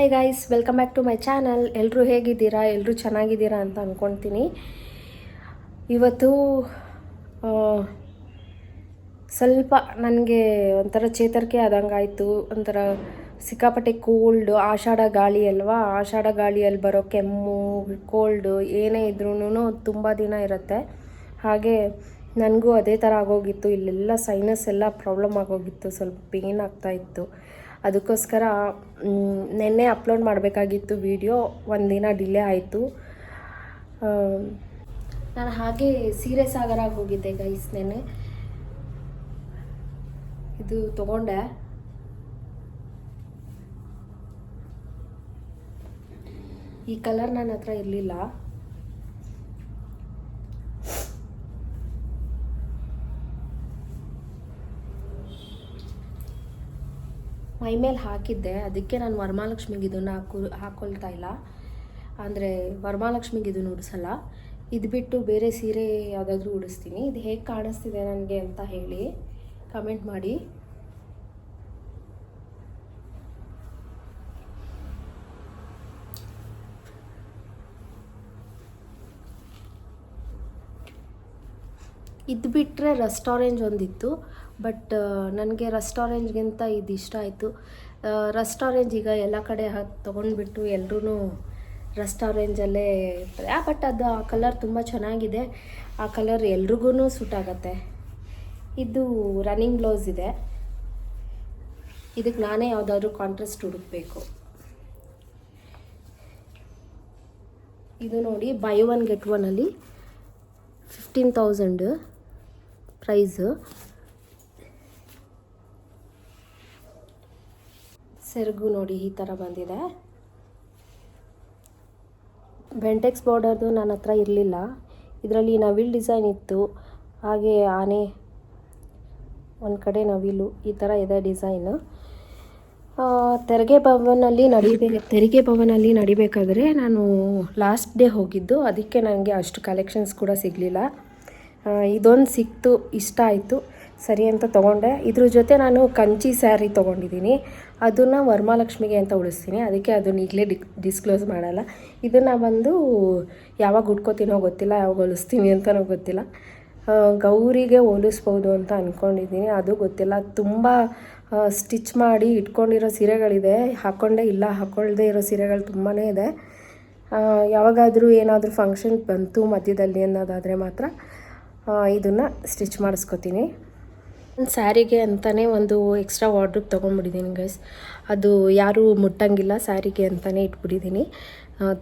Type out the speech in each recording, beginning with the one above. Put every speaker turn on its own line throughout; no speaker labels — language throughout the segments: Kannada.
Hi guys, welcome back to my channel. ಎಲ್ಲರೂ ಹೇಗಿದ್ದೀರಾ? ಎಲ್ಲರೂ ಚೆನ್ನಾಗಿದ್ದೀರಾ ಅಂತ ಅಂದ್ಕೊಳ್ತೀನಿ. ಇವತ್ತು ಸ್ವಲ್ಪ ನನಗೆ ಒಂಥರ ಚೇತರಿಕೆ ಆದಂಗೆ ಆಯಿತು. ಒಂಥರ ಸಿಕ್ಕಾಪಟ್ಟೆ ಕೋಲ್ಡು, ಆಷಾಢ ಗಾಳಿ ಅಲ್ವಾ, ಆಷಾಢ ಗಾಳಿಯಲ್ಲಿ ಬರೋ ಕೆಮ್ಮು, ಕೋಲ್ಡು ಏನೇ ಇದ್ರೂ ತುಂಬ ದಿನ ಇರುತ್ತೆ. ಹಾಗೆ ನನಗೂ ಅದೇ ಥರ ಆಗೋಗಿತ್ತು. ಇಲ್ಲೆಲ್ಲ ಸೈನಸ್ ಎಲ್ಲ ಪ್ರಾಬ್ಲಮ್ ಆಗೋಗಿತ್ತು, ಸ್ವಲ್ಪ ಪೇಯ್ನ್ ಆಗ್ತಾಯಿತ್ತು. ಅದಕ್ಕೋಸ್ಕರ ನೆನ್ನೆ ಅಪ್ಲೋಡ್ ಮಾಡಬೇಕಾಗಿತ್ತು ವಿಡಿಯೋ, ಒಂದಿನ ಡಿಲೇ ಆಯಿತು. ನಾನು ಹಾಗೆ ಸೀರೆ ಸಾಗರಾಗಿ ಹೋಗಿದ್ದೆ ಗೈಸ್. ನೆನ್ನೆ ಇದು ತೊಗೊಂಡೆ. ಈ ಕಲರ್ ನನ್ನ ಹತ್ರ ಇರಲಿಲ್ಲ. ಮೈ ಮೇಲೆ ಹಾಕಿದ್ದೆ, ಅದಕ್ಕೆ ನಾನು ವರಮಹಾಲಕ್ಷ್ಮಿಗೆ ಇದನ್ನು ಹಾಕ್ಕೊಳ್ತಾ ಇಲ್ಲ. ಅಂದರೆ ವರಮಹಾಲಕ್ಷ್ಮಿಗೆ ಇದನ್ನು ಉಡಿಸಲ್ಲ. ಇದು ಬಿಟ್ಟು ಬೇರೆ ಸೀರೆ ಯಾವುದಾದ್ರೂ ಉಡಿಸ್ತೀನಿ. ಇದು ಹೇಗೆ ಕಾಣಿಸ್ತಿದೆ ನನಗೆ ಅಂತ ಹೇಳಿ ಕಮೆಂಟ್ ಮಾಡಿ. ಇದು ಬಿಟ್ಟರೆ ರಸ್ಟ್ ಆರೆಂಜ್ ಒಂದಿತ್ತು, ಬಟ್ ನನಗೆ ರಸ್ಟ್ ಆರೆಂಜ್ಗಿಂತ ಇದು ಇಷ್ಟ ಆಯಿತು. ರಸ್ಟ್ ಆರೆಂಜ್ ಈಗ ಎಲ್ಲ ಕಡೆ ತೊಗೊಂಡ್ಬಿಟ್ಟು ಎಲ್ಲರೂ ರಸ್ಟ್ ಆರೆಂಜಲ್ಲೇ ಇರ್ತಾರೆ. ಬಟ್ ಅದು ಆ ಕಲರ್ ತುಂಬ ಚೆನ್ನಾಗಿದೆ. ಆ ಕಲರ್ ಎಲ್ರಿಗೂ ಸೂಟ್ ಆಗುತ್ತೆ. ಇದು ರನ್ನಿಂಗ್ ಬ್ಲೌಸ್ ಇದೆ. ಇದಕ್ಕೆ ನಾನೇ ಯಾವುದಾದ್ರೂ ಕಾಂಟ್ರಾಸ್ಟ್ ಹುಡುಕಬೇಕು. ಇದು ನೋಡಿ, ಬೈ ಒನ್ ಗೆಟ್ ಒನ್ನಲ್ಲಿ 15,000 ಪ್ರೈಸು. ಸೆರಗು ನೋಡಿ ಈ ಥರ ಬಂದಿದೆ. ಬೆಂಟೆಕ್ಸ್ ಬಾರ್ಡರ್ದು ನನ್ನ ಹತ್ರ ಇರಲಿಲ್ಲ. ಇದರಲ್ಲಿ ನವಿಲು ಡಿಸೈನ್ ಇತ್ತು, ಹಾಗೆ ಆನೆ, ಒಂದು ಕಡೆ ನವಿಲು, ಈ ಥರ ಇದೆ ಡಿಸೈನು. ತೆರಿಗೆ ಭವನಲ್ಲಿ ನಡಿಬೇಕಾದ್ರೆ ನಾನು ಲಾಸ್ಟ್ ಡೇ ಹೋಗಿದ್ದು, ಅದಕ್ಕೆ ನನಗೆ ಅಷ್ಟು ಕಲೆಕ್ಷನ್ಸ್ ಕೂಡ ಸಿಗಲಿಲ್ಲ. ಇದೊಂದು ಸಿಕ್ತು, ಇಷ್ಟ ಆಯಿತು, ಸರಿ ಅಂತ ತೊಗೊಂಡೆ. ಇದ್ರ ಜೊತೆ ನಾನು ಕಂಚಿ ಸ್ಯಾರಿ ತೊಗೊಂಡಿದ್ದೀನಿ. ಅದನ್ನು ವರಮಹಾಲಕ್ಷ್ಮಿಗೆ ಅಂತ ಉಳಿಸ್ತೀನಿ, ಅದಕ್ಕೆ ಅದನ್ನು ಈಗಲೇ ಡಿಸ್ಕ್ಲೋಸ್ ಮಾಡಲ್ಲ. ಇದನ್ನು ಬಂದು ಯಾವಾಗ ಉಟ್ಕೋತೀನೋ ಗೊತ್ತಿಲ್ಲ, ಯಾವಾಗ ಹೊಲಿಸ್ತೀನಿ ಅಂತಲೂ ಗೊತ್ತಿಲ್ಲ. ಗೌರಿಗೆ ಹೋಲಿಸ್ಬೋದು ಅಂತ ಅಂದ್ಕೊಂಡಿದ್ದೀನಿ, ಅದು ಗೊತ್ತಿಲ್ಲ. ತುಂಬ ಸ್ಟಿಚ್ ಮಾಡಿ ಇಟ್ಕೊಂಡಿರೋ ಸೀರೆಗಳಿದೆ, ಹಾಕ್ಕೊಳ್ಳದೇ ಇರೋ ಸೀರೆಗಳು ತುಂಬಾ ಇದೆ. ಯಾವಾಗಾದರೂ ಏನಾದರೂ ಫಂಕ್ಷನ್ ಬಂತು ಮಧ್ಯದಲ್ಲಿ ಅನ್ನೋದಾದರೆ ಮಾತ್ರ ಇದನ್ನು ಸ್ಟಿಚ್ ಮಾಡಿಸ್ಕೊತೀನಿ. ಒಂದು ಸ್ಯಾರಿಗೆ ಅಂತಲೇ ಒಂದು ಎಕ್ಸ್ಟ್ರಾ ವಾರ್ಡ್ರೋಬ್ ತೊಗೊಂಡ್ಬಿಟ್ಟಿದ್ದೀನಿ ಗೈಸ್. ಅದು ಯಾರೂ ಮುಟ್ಟಂಗಿಲ್ಲ, ಸ್ಯಾರಿಗೆ ಅಂತಲೇ ಇಟ್ಬಿಟ್ಟಿದ್ದೀನಿ.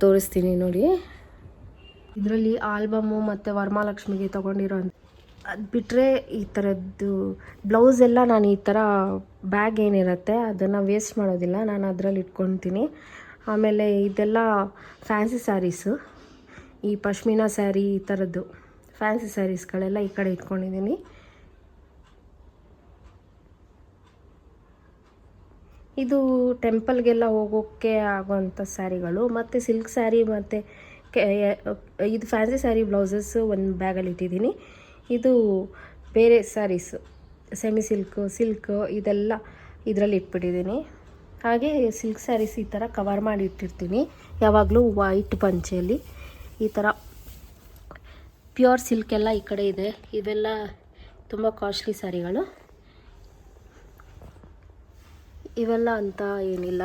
ತೋರಿಸ್ತೀನಿ ನೋಡಿ. ಇದರಲ್ಲಿ ಆಲ್ಬಮ್ಮು ಮತ್ತು ವರಮಹಾಲಕ್ಷ್ಮಿಗೆ ತೊಗೊಂಡಿರೋ ಅದು ಬಿಟ್ಟರೆ ಈ ಥರದ್ದು ಬ್ಲೌಸ್ ಎಲ್ಲ ನಾನು ಈ ಥರ ಬ್ಯಾಗ್ ಏನಿರುತ್ತೆ ಅದನ್ನು ವೇಸ್ಟ್ ಮಾಡೋದಿಲ್ಲ, ನಾನು ಅದರಲ್ಲಿ ಇಟ್ಕೊತೀನಿ. ಆಮೇಲೆ ಇದೆಲ್ಲ ಫ್ಯಾನ್ಸಿ ಸ್ಯಾರೀಸು, ಈ ಪಶ್ಮಿನಾ ಸ್ಯಾರಿ, ಈ ಥರದ್ದು ಫ್ಯಾನ್ಸಿ ಸ್ಯಾರೀಸ್ಗಳೆಲ್ಲ ಈ ಕಡೆ ಇಟ್ಕೊಂಡಿದ್ದೀನಿ. ಇದು ಟೆಂಪಲ್ಗೆಲ್ಲ ಹೋಗೋಕ್ಕೆ ಆಗೋವಂಥ ಸ್ಯಾರಿಗಳು. ಮತ್ತು ಸಿಲ್ಕ್ ಸ್ಯಾರಿ ಮತ್ತು ಇದು ಫ್ಯಾನ್ಸಿ ಸ್ಯಾರಿ ಬ್ಲೌಸಸ್ ಒಂದು ಬ್ಯಾಗಲ್ಲಿ ಇಟ್ಟಿದ್ದೀನಿ. ಇದು ಬೇರೆ ಸ್ಯಾರೀಸು, ಸೆಮಿ ಸಿಲ್ಕ್ ಇದೆಲ್ಲ ಇದರಲ್ಲಿ ಇಟ್ಬಿಟ್ಟಿದ್ದೀನಿ. ಹಾಗೆ ಸಿಲ್ಕ್ ಸ್ಯಾರೀಸ್ ಈ ಥರ ಕವರ್ ಮಾಡಿ ಇಟ್ಟಿರ್ತೀನಿ ಯಾವಾಗಲೂ ವೈಟ್ ಪಂಚೆಯಲ್ಲಿ. ಈ ಥರ ಪ್ಯೂರ್ ಸಿಲ್ಕ್ ಎಲ್ಲ ಈ ಕಡೆ ಇದೆ. ಇವೆಲ್ಲ ತುಂಬ ಕಾಸ್ಟ್ಲಿ ಸ್ಯಾರಿಗಳು. ಇವೆಲ್ಲ ಅಂತ ಏನಿಲ್ಲ,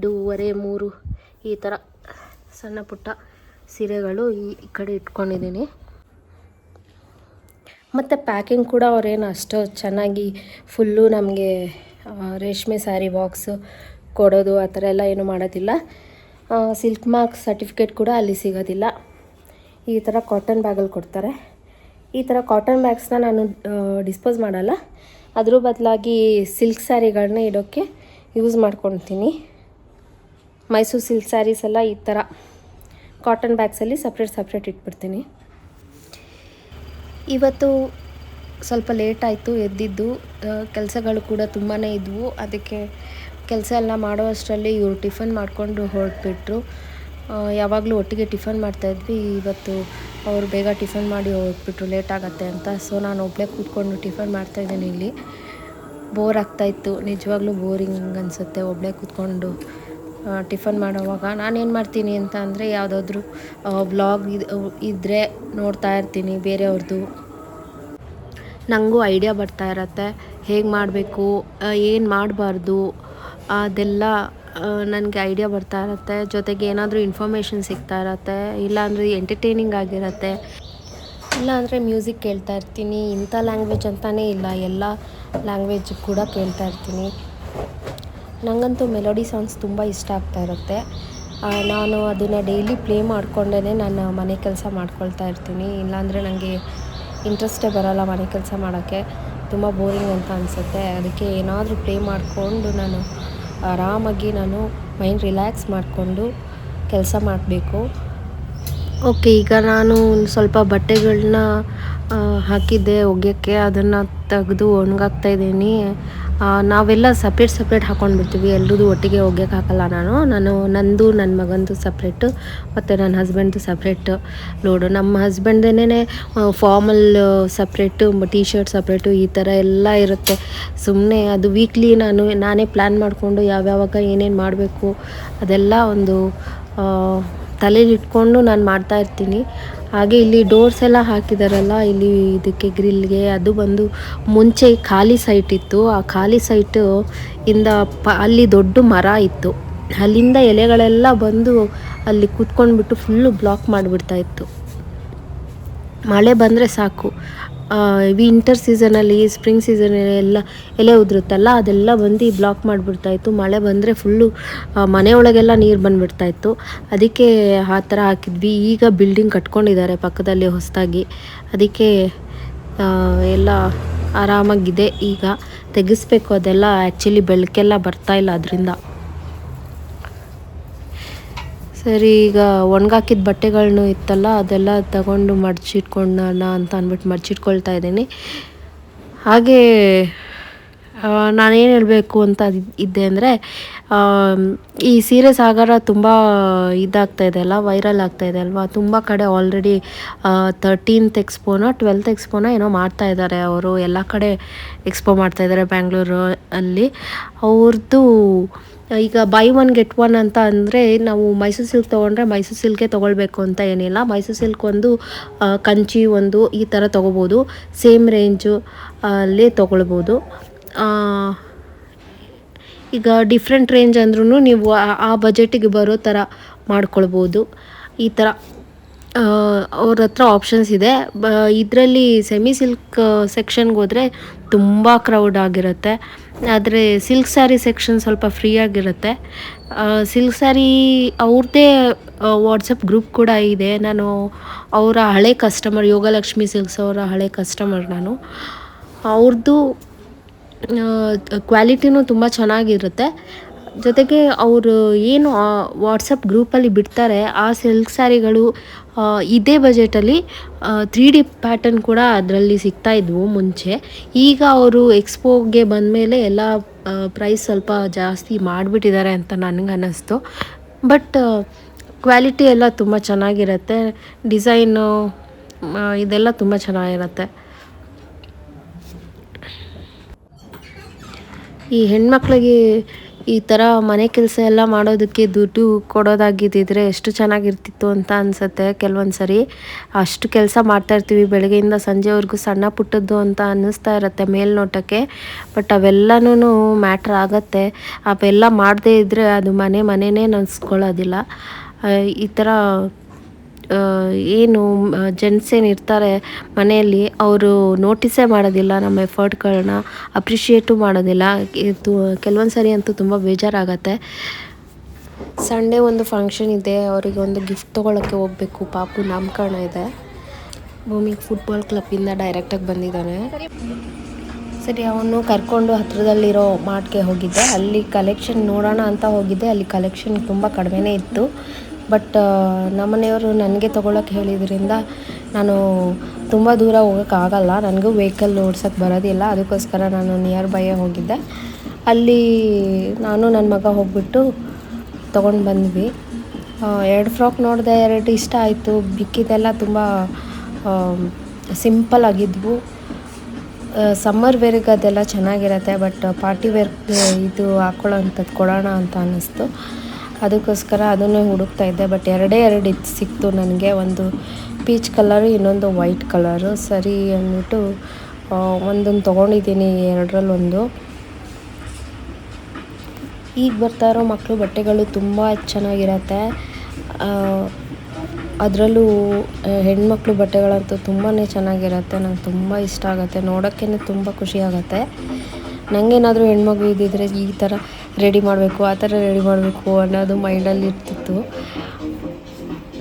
2.5 3 ಈ ಥರ ಸಣ್ಣ ಪುಟ್ಟ ಸೀರೆಗಳು ಈ ಕಡೆ ಇಟ್ಕೊಂಡಿದ್ದೀನಿ. ಮತ್ತು ಪ್ಯಾಕಿಂಗ್ ಕೂಡ ಅವರೇನು ಅಷ್ಟು ಚೆನ್ನಾಗಿ ಫುಲ್ಲು ನಮಗೆ ರೇಷ್ಮೆ ಸ್ಯಾರಿ ಬಾಕ್ಸು ಕೊಡೋದು ಆ ಥರ ಎಲ್ಲ ಏನೂ ಮಾಡೋದಿಲ್ಲ. ಸಿಲ್ಕ್ ಮಾರ್ಕ್ ಸರ್ಟಿಫಿಕೇಟ್ ಕೂಡ ಅಲ್ಲಿ ಸಿಗೋದಿಲ್ಲ. ಈ ಥರ ಕಾಟನ್ ಬ್ಯಾಗಲ್ಲಿ ಕೊಡ್ತಾರೆ. ಈ ಥರ ಕಾಟನ್ ಬ್ಯಾಗ್ಸ್ನ ನಾನು ಡಿಸ್ಪೋಸ್ ಮಾಡಲ್ಲ, ಅದ್ರ ಬದಲಾಗಿ ಸಿಲ್ಕ್ ಸ್ಯಾರಿಗಳನ್ನ ಇಡೋಕ್ಕೆ ಯೂಸ್ ಮಾಡ್ಕೊತೀನಿ. ಮೈಸೂರು ಸಿಲ್ಕ್ ಸ್ಯಾರೀಸ್ ಎಲ್ಲ ಈ ಥರ ಕಾಟನ್ ಬ್ಯಾಗ್ಸಲ್ಲಿ ಸಪ್ರೇಟ್ ಇಟ್ಬಿಡ್ತೀನಿ. ಇವತ್ತು ಸ್ವಲ್ಪ ಲೇಟ್ ಆಯಿತು ಎದ್ದಿದ್ದು, ಕೆಲಸಗಳು ಕೂಡ ತುಂಬಾ ಇದ್ವು. ಅದಕ್ಕೆ ಕೆಲಸ ಎಲ್ಲ ಮಾಡೋ ಅಷ್ಟರಲ್ಲಿ ಇವರು ಟಿಫನ್ ಮಾಡಿಕೊಂಡು ಹೊರಟ್ಬಿಟ್ರು. ಯಾವಾಗಲೂ ಒಟ್ಟಿಗೆ ಟಿಫನ್ ಮಾಡ್ತಾಯಿದ್ವಿ, ಇವತ್ತು ಅವರು ಬೇಗ ಟಿಫನ್ ಮಾಡಿ ಹೋಗ್ಬಿಟ್ರು, ಲೇಟ್ ಆಗುತ್ತೆ ಅಂತ. ಸೊ ನಾನು ಒಬ್ಬಳೇ ಕೂತ್ಕೊಂಡು ಟಿಫನ್ ಮಾಡ್ತಾಯಿದ್ದೀನಿ. ಇಲ್ಲಿ ಬೋರ್ ಆಗ್ತಾಯಿತ್ತು, ನಿಜವಾಗ್ಲೂ ಬೋರಿಂಗ್ ಅನಿಸುತ್ತೆ ಒಬ್ಬಳೇ ಕೂತ್ಕೊಂಡು ಟಿಫನ್ ಮಾಡೋವಾಗ ನಾನೇನು ಮಾಡ್ತೀನಿ ಅಂತ ಅಂದರೆ ಯಾವುದಾದ್ರೂ ವ್ಲಾಗ್ ಇದ್ದರೆ ನೋಡ್ತಾ ಇರ್ತೀನಿ ಬೇರೆಯವ್ರದ್ದು. ನನಗೂ ಐಡಿಯಾ ಬರ್ತಾ ಇರತ್ತೆ ಹೇಗೆ ಮಾಡಬೇಕು, ಏನು ಮಾಡಬಾರ್ದು ಅದೆಲ್ಲ ನನಗೆ ಐಡಿಯಾ ಬರ್ತಾ ಇರತ್ತೆ. ಜೊತೆಗೆ ಏನಾದರೂ ಇನ್ಫಾರ್ಮೇಷನ್ ಸಿಗ್ತಾ ಇರತ್ತೆ, ಇಲ್ಲಾಂದರೆ ಎಂಟರ್ಟೈನಿಂಗ್ ಆಗಿರತ್ತೆ, ಇಲ್ಲಾಂದರೆ ಮ್ಯೂಸಿಕ್ ಕೇಳ್ತಾ ಇರ್ತೀನಿ. ಇಂಥ ಲ್ಯಾಂಗ್ವೇಜ್ ಅಂತಲೇ ಇಲ್ಲ, ಎಲ್ಲ ಲ್ಯಾಂಗ್ವೇಜ್ ಕೂಡ ಕೇಳ್ತಾ ಇರ್ತೀನಿ. ನನಗಂತೂ ಮೆಲೋಡಿ ಸಾಂಗ್ಸ್ ತುಂಬ ಇಷ್ಟ ಆಗ್ತಾ ಇರುತ್ತೆ. ನಾನು ಅದನ್ನು ಡೈಲಿ ಪ್ಲೇ ಮಾಡಿಕೊಂಡೇ ನಾನು ಮನೆ ಕೆಲಸ ಮಾಡ್ಕೊಳ್ತಾ ಇರ್ತೀನಿ. ಇಲ್ಲಾಂದರೆ ನನಗೆ ಇಂಟ್ರೆಸ್ಟೇ ಬರೋಲ್ಲ ಮನೆ ಕೆಲಸ ಮಾಡೋಕ್ಕೆ, ತುಂಬ ಬೋರಿಂಗ್ ಅಂತ ಅನಿಸುತ್ತೆ. ಅದಕ್ಕೆ ಏನಾದರೂ ಪ್ಲೇ ಮಾಡಿಕೊಂಡು ನಾನು ಆರಾಮಾಗಿ ನಾನು ಮೈಂಡ್ ರಿಲ್ಯಾಕ್ಸ್ ಮಾಡಿಕೊಂಡು ಕೆಲಸ ಮಾಡಬೇಕು. ಓಕೆ, ಈಗ ನಾನು ಸ್ವಲ್ಪ ಬಟ್ಟೆಗಳನ್ನ ಹಾಕಿದ್ದೆ ಒಗೆಯೋಕ್ಕೆ, ಅದನ್ನು ತೆಗೆದು ಒಣಗಾಕ್ತಾಯಿದ್ದೀನಿ. ನಾವೆಲ್ಲ ಸಪ್ರೇಟ್ ಹಾಕ್ಕೊಂಡ್ಬಿಡ್ತೀವಿ, ಎಲ್ಲರದು ಒಟ್ಟಿಗೆ ಒಗೆಯೋಕ್ಕೆ ಹಾಕಲ್ಲ. ನಂದು ನನ್ನ ಮಗಂದು ಸಪ್ರೇಟು ಮತ್ತು ನನ್ನ ಹಸ್ಬೆಂಡ್ದು ಸಪ್ರೇಟ್ ಲೋಡು. ನಮ್ಮ ಹಸ್ಬೆಂಡ್ದೇ formal separate, T shirt separate, ಈ ಥರ ಎಲ್ಲ ಇರುತ್ತೆ. ಸುಮ್ಮನೆ ಅದು ವೀಕ್ಲಿ ನಾನೇ ಪ್ಲ್ಯಾನ್ ಮಾಡಿಕೊಂಡು ಯಾವ್ಯಾವಾಗ ಏನೇನು ಮಾಡಬೇಕು ಅದೆಲ್ಲ ಒಂದು ತಲೆಯಲ್ಲಿ ಇಟ್ಕೊಂಡು ನಾನು ಮಾಡ್ತಾಯಿರ್ತೀನಿ. ಹಾಗೆ ಇಲ್ಲಿ ಡೋರ್ಸ್ ಎಲ್ಲ ಹಾಕಿದಾರಲ್ಲ ಇಲ್ಲಿ ಇದಕ್ಕೆ ಗ್ರಿಲ್ಗೆ, ಅದು ಬಂದು ಮುಂಚೆ ಖಾಲಿ ಸೈಟ್ ಇತ್ತು. ಆ ಖಾಲಿ ಸೈಟು ಇಂದ ಅಲ್ಲಿ ದೊಡ್ಡ ಮರ ಇತ್ತು, ಅಲ್ಲಿಂದ ಎಲೆಗಳೆಲ್ಲ ಬಂದು ಅಲ್ಲಿ ಕೂತ್ಕೊಂಡ್ಬಿಟ್ಟು ಫುಲ್ಲು ಬ್ಲಾಕ್ ಮಾಡಿಬಿಡ್ತಾಯಿತ್ತು. ಮಳೆ ಬಂದರೆ ಸಾಕು, ವಿಂಟರ್ ಸೀಸನಲ್ಲಿ, ಸ್ಪ್ರಿಂಗ್ ಸೀಸನಲ್ಲಿ ಎಲ್ಲ ಎಲೆ ಉದುರುತ್ತಲ್ಲ, ಅದೆಲ್ಲ ಬಂದು ಬ್ಲಾಕ್ ಮಾಡಿಬಿಡ್ತಾಯಿತ್ತು. ಮಳೆ ಬಂದರೆ ಫುಲ್ಲು ಮನೆಯೊಳಗೆಲ್ಲ ನೀರು ಬಂದುಬಿಡ್ತಾಯಿತ್ತು. ಅದಕ್ಕೆ ಆ ಥರ ಹಾಕಿದ್ವಿ. ಈಗ ಬಿಲ್ಡಿಂಗ್ ಕಟ್ಕೊಂಡಿದ್ದಾರೆ ಪಕ್ಕದಲ್ಲಿ ಹೊಸದಾಗಿ, ಅದಕ್ಕೆ ಎಲ್ಲ ಆರಾಮಾಗಿದೆ. ಈಗ ತೆಗೆಸ್ಬೇಕು ಅದೆಲ್ಲ, ಆ್ಯಕ್ಚುಲಿ ಬೆಳಕೆಲ್ಲ ಬರ್ತಾಯಿಲ್ಲ ಅದರಿಂದ. ಸರಿ, ಈಗ ಒಣಗಾಕಿದ ಬಟ್ಟೆಗಳನ್ನೂ ಇತ್ತಲ್ಲ ಅದೆಲ್ಲ ತಗೊಂಡು ಮಡಚಿಟ್ಕೊಳ್ಳೋಣ ಅಂತ ಅಂದ್ಬಿಟ್ಟು ಮಡಚಿಟ್ಕೊಳ್ತಾ ಇದ್ದೀನಿ. ಹಾಗೆ ನಾನೇನು ಹೇಳಬೇಕು ಅಂತ ಇದ್ದೆ ಅಂದರೆ, ಈ ಸೀರೆ ಸಾಗರ ತುಂಬ ಇದಾಗ್ತಾಯಿದೆ ಅಲ್ಲ, ವೈರಲ್ ಆಗ್ತಾಯಿದೆ ಅಲ್ವಾ. ತುಂಬ ಕಡೆ ಆಲ್ರೆಡಿ 13th ಎಕ್ಸ್ಪೋನೋ 12th ಎಕ್ಸ್ಪೋನೋ ಏನೋ ಮಾಡ್ತಾಯಿದ್ದಾರೆ ಅವರು. ಎಲ್ಲ ಕಡೆ ಎಕ್ಸ್ಪೋ ಮಾಡ್ತಾಯಿದ್ದಾರೆ ಬ್ಯಾಂಗ್ಳೂರು ಅಲ್ಲಿ. ಅವ್ರದ್ದು ಈಗ ಬೈ ಒನ್ ಗೆಟ್ ಒನ್ ಅಂತ ಅಂದರೆ, ನಾವು ಮೈಸೂರು ಸಿಲ್ಕ್ ತೊಗೊಂಡ್ರೆ ಮೈಸೂರು ಸಿಲ್ಕೇ ತೊಗೊಳ್ಬೇಕು ಅಂತ ಏನಿಲ್ಲ. ಮೈಸೂರು ಸಿಲ್ಕ್ ಒಂದು, ಕಂಚಿ ಒಂದು, ಈ ಥರ ತೊಗೋಬೋದು. ಸೇಮ್ ರೇಂಜು ಅಲ್ಲೇ ತೊಗೊಳ್ಬೋದು. ಈಗ ಡಿಫ್ರೆಂಟ್ ರೇಂಜ್ ಅಂದ್ರೂ ನೀವು ಆ ಬಜೆಟಿಗೆ ಬರೋ ಥರ ಮಾಡ್ಕೊಳ್ಬೋದು. ಈ ಥರ ಅವ್ರ ಹತ್ರ ಆಪ್ಷನ್ಸ್ ಇದೆ. ಇದರಲ್ಲಿ ಸೆಮಿ ಸಿಲ್ಕ್ ಸೆಕ್ಷನ್ಗೆ ಹೋದರೆ ತುಂಬ ಕ್ರೌಡ್ ಆಗಿರುತ್ತೆ, ಆದರೆ ಸಿಲ್ಕ್ ಸ್ಯಾರಿ ಸೆಕ್ಷನ್ ಸ್ವಲ್ಪ ಫ್ರೀ ಆಗಿರುತ್ತೆ. ಸಿಲ್ಕ್ ಸ್ಯಾರಿ ಅವ್ರದ್ದೇ ವಾಟ್ಸಪ್ ಗ್ರೂಪ್ ಕೂಡ ಇದೆ. ನಾನು ಅವರ ಹಳೆ ಕಸ್ಟಮರ್, ಯೋಗಲಕ್ಷ್ಮಿ ಸಿಲ್ಕ್ಸ್ ಅವರ ಹಳೆ ಕಸ್ಟಮರ್ ನಾನು. ಅವ್ರದ್ದು ಕ್ವಾಲಿಟಿನೂ ತುಂಬ ಚೆನ್ನಾಗಿರುತ್ತೆ. ಜೊತೆಗೆ ಅವರು ಏನು ವಾಟ್ಸಪ್ ಗ್ರೂಪಲ್ಲಿ ಬಿಡ್ತಾರೆ ಆ ಸಿಲ್ಕ್ ಸ್ಯಾರಿಗಳು ಇದೇ ಬಜೆಟಲ್ಲಿ 3D ಪ್ಯಾಟರ್ನ್ ಕೂಡ ಅದರಲ್ಲಿ ಸಿಗ್ತಾಯಿದ್ವು ಮುಂಚೆ. ಈಗ ಅವರು ಎಕ್ಸ್ಪೋಗೆ ಬಂದಮೇಲೆ ಎಲ್ಲ ಪ್ರೈಸ್ ಸ್ವಲ್ಪ ಜಾಸ್ತಿ ಮಾಡಿಬಿಟ್ಟಿದ್ದಾರೆ ಅಂತ ನನಗೆ ಅನ್ನಿಸ್ತು. ಬಟ್ ಕ್ವಾಲಿಟಿ ಎಲ್ಲ ತುಂಬ ಚೆನ್ನಾಗಿರುತ್ತೆ, ಡಿಸೈನು ಇದೆಲ್ಲ ತುಂಬ ಚೆನ್ನಾಗಿರುತ್ತೆ. ಈ ಹೆಣ್ಮಕ್ಳಿಗೆ ಈ ಥರ ಮನೆ ಕೆಲಸ ಎಲ್ಲ ಮಾಡೋದಕ್ಕೆ ದುಡ್ಡು ಕೊಡೋದಾಗಿದ್ದಿದ್ರೆ ಎಷ್ಟು ಚೆನ್ನಾಗಿರ್ತಿತ್ತು ಅಂತ ಅನಿಸುತ್ತೆ ಕೆಲವೊಂದು ಸರಿ. ಅಷ್ಟು ಕೆಲಸ ಮಾಡ್ತಾಯಿರ್ತೀವಿ ಬೆಳಗ್ಗೆಯಿಂದ ಸಂಜೆವರೆಗೂ, ಸಣ್ಣ ಪುಟ್ಟದ್ದು ಅಂತ ಅನ್ನಿಸ್ತಾ ಇರುತ್ತೆ ಮೇಲ್ನೋಟಕ್ಕೆ. ಬಟ್ ಅವೆಲ್ಲನೂ ಮ್ಯಾಟ್ರ್ ಆಗುತ್ತೆ. ಅವೆಲ್ಲ ಮಾಡದೇ ಇದ್ದರೆ ಅದು ಮನೆಯೇ ನೆನೆಸ್ಕೊಳ್ಳೋದಿಲ್ಲ. ಈ ಥರ ಏನು ಜೆಂಟ್ಸ್ ಏನಿರ್ತಾರೆ ಮನೆಯಲ್ಲಿ, ಅವರು ನೋಟಿಸೇ ಮಾಡೋದಿಲ್ಲ ನಮ್ಮ ಎಫರ್ಟ್ಗಳನ್ನ, ಅಪ್ರಿಷಿಯೇಟು ಮಾಡೋದಿಲ್ಲ. ಕೆಲವೊಂದು ಸರಿ ಅಂತೂ ತುಂಬ ಬೇಜಾರಾಗತ್ತೆ. ಸಂಡೇ ಒಂದು ಫಂಕ್ಷನ್ ಇದೆ, ಅವರಿಗೆ ಒಂದು ಗಿಫ್ಟ್ ತೊಗೊಳಕ್ಕೆ ಹೋಗಬೇಕು. ಪಾಪು ನಾಮಕರಣ ಇದೆ. ಭೂಮಿಗೆ ಫುಟ್ಬಾಲ್ ಕ್ಲಬ್ಬಿಂದ ಡೈರೆಕ್ಟಾಗಿ ಬಂದಿದ್ದಾನೆ. ಸರಿ, ಅವನು ಕರ್ಕೊಂಡು ಹತ್ತಿರದಲ್ಲಿರೋ ಮಾರ್ಟ್ಗೆ ಹೋಗಿದ್ದೆ. ಅಲ್ಲಿ ಕಲೆಕ್ಷನ್ ನೋಡೋಣ ಅಂತ ಹೋಗಿದ್ದೆ. ಅಲ್ಲಿ ಕಲೆಕ್ಷನ್ ತುಂಬ ಕಡಿಮೆನೇ ಇತ್ತು. ಬಟ್ ನಮ್ಮನೆಯವರು ನನಗೆ ತೊಗೊಳಕ್ಕೆ ಹೇಳಿದ್ರಿಂದ ನಾನು ತುಂಬ ದೂರ ಹೋಗೋಕ್ಕಾಗಲ್ಲ, ನನಗೂ ವೆಹಿಕಲ್ ಓಡ್ಸೋಕ್ಕೆ ಬರೋದಿಲ್ಲ. ಅದಕ್ಕೋಸ್ಕರ ನಾನು ನಿಯರ್ ಬೈಯೇ ಹೋಗಿದ್ದೆ. ಅಲ್ಲಿ ನಾನು ನನ್ನ ಮಗ ಹೋಗ್ಬಿಟ್ಟು ತೊಗೊಂಡು ಬಂದ್ವಿ. 2 ಫ್ರಾಕ್ ನೋಡಿದೆ, 2 ಇಷ್ಟ ಆಯಿತು. ಬಿಕ್ಕಿದೆಲ್ಲ ತುಂಬ ಸಿಂಪಲ್ ಆಗಿದ್ವು. ಸಮ್ಮರ್ ವೇರ್ಗೆ ಅದೆಲ್ಲ ಚೆನ್ನಾಗಿರುತ್ತೆ, ಬಟ್ ಪಾರ್ಟಿ ವೇರ್ಗೆ ಇದು ಹಾಕ್ಕೊಳ್ಳೋ ಅಂಥದ್ದು ಕೊಡೋಣ ಅಂತ ಅನ್ನಿಸ್ತು. ಅದಕ್ಕೋಸ್ಕರ ಅದನ್ನೇ ಹುಡುಕ್ತಾ ಇದ್ದೆ. ಬಟ್ ಎರಡು ಇತ್ತು ಸಿಕ್ತು ನನಗೆ. ಒಂದು ಪೀಚ್ ಕಲರು, ಇನ್ನೊಂದು ವೈಟ್ ಕಲರು. ಸರಿ ಅಂದ್ಬಿಟ್ಟು ಒಂದೊಂದು ತೊಗೊಂಡಿದ್ದೀನಿ, ಎರಡರಲ್ಲೊಂದು. ಈಗ ಬರ್ತಾ ಇರೋ ಮಕ್ಕಳು ಬಟ್ಟೆಗಳು ತುಂಬ ಚೆನ್ನಾಗಿರತ್ತೆ. ಅದರಲ್ಲೂ ಹೆಣ್ಮಕ್ಳು ಬಟ್ಟೆಗಳಂತೂ ತುಂಬಾ ಚೆನ್ನಾಗಿರತ್ತೆ. ನಂಗೆ ತುಂಬ ಇಷ್ಟ ಆಗುತ್ತೆ, ನೋಡೋಕ್ಕೇ ತುಂಬ ಖುಷಿ ಆಗುತ್ತೆ. ನನಗೇನಾದರೂ ಹೆಣ್ಮಗು ಇದ್ದಿದ್ರೆ ಈ ಥರ ರೆಡಿ ಮಾಡಬೇಕು, ಆ ಥರ ರೆಡಿ ಮಾಡಬೇಕು ಅನ್ನೋದು ಮೈಂಡಲ್ಲಿ ಇರ್ತಿತ್ತು.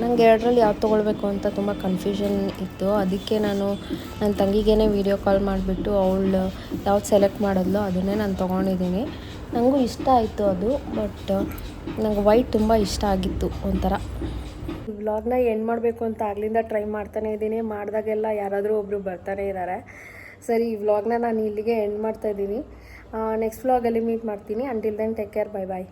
ನನಗೆ ಎರಡರಲ್ಲಿ ಯಾವ್ದು ತೊಗೊಳ್ಬೇಕು ಅಂತ ತುಂಬ ಕನ್ಫ್ಯೂಷನ್ ಇತ್ತು. ಅದಕ್ಕೆ ನಾನು ನನ್ನ ತಂಗಿಗೇ ವೀಡಿಯೋ ಕಾಲ್ ಮಾಡಿಬಿಟ್ಟು ಅವಳು ಯಾವ್ದು ಸೆಲೆಕ್ಟ್ ಮಾಡಿದ್ಲೋ ಅದನ್ನೇ ನಾನು ತೊಗೊಂಡಿದ್ದೀನಿ. ನನಗೂ ಇಷ್ಟ ಆಯಿತು ಅದು. ಬಟ್ ನಂಗೆ ವೈಟ್ ತುಂಬ ಇಷ್ಟ ಆಗಿತ್ತು ಒಂಥರ. ವ್ಲಾಗ್ನ ಎಂಡ್ ಮಾಡಬೇಕು ಅಂತ ಆಗ್ಲಿಂದ ಟ್ರೈ ಮಾಡ್ತಾನೇ ಇದ್ದೀನಿ. ಮಾಡಿದಾಗೆಲ್ಲ ಯಾರಾದರೂ ಒಬ್ಬರು ಬರ್ತಾನೆ ಇದ್ದಾರೆ. ಸರಿ, ಈ ವ್ಲಾಗ್ನ ನಾನು ಇಲ್ಲಿಗೆ ಎಂಡ್ ಮಾಡ್ತಾಯಿದ್ದೀನಿ. ನೆಕ್ಸ್ಟ್ ವ್ಲಾಗಲ್ಲಿ ಮೀಟ್ ಮಾಡ್ತೀನಿ. Until then take care, bye ಬಾಯ್.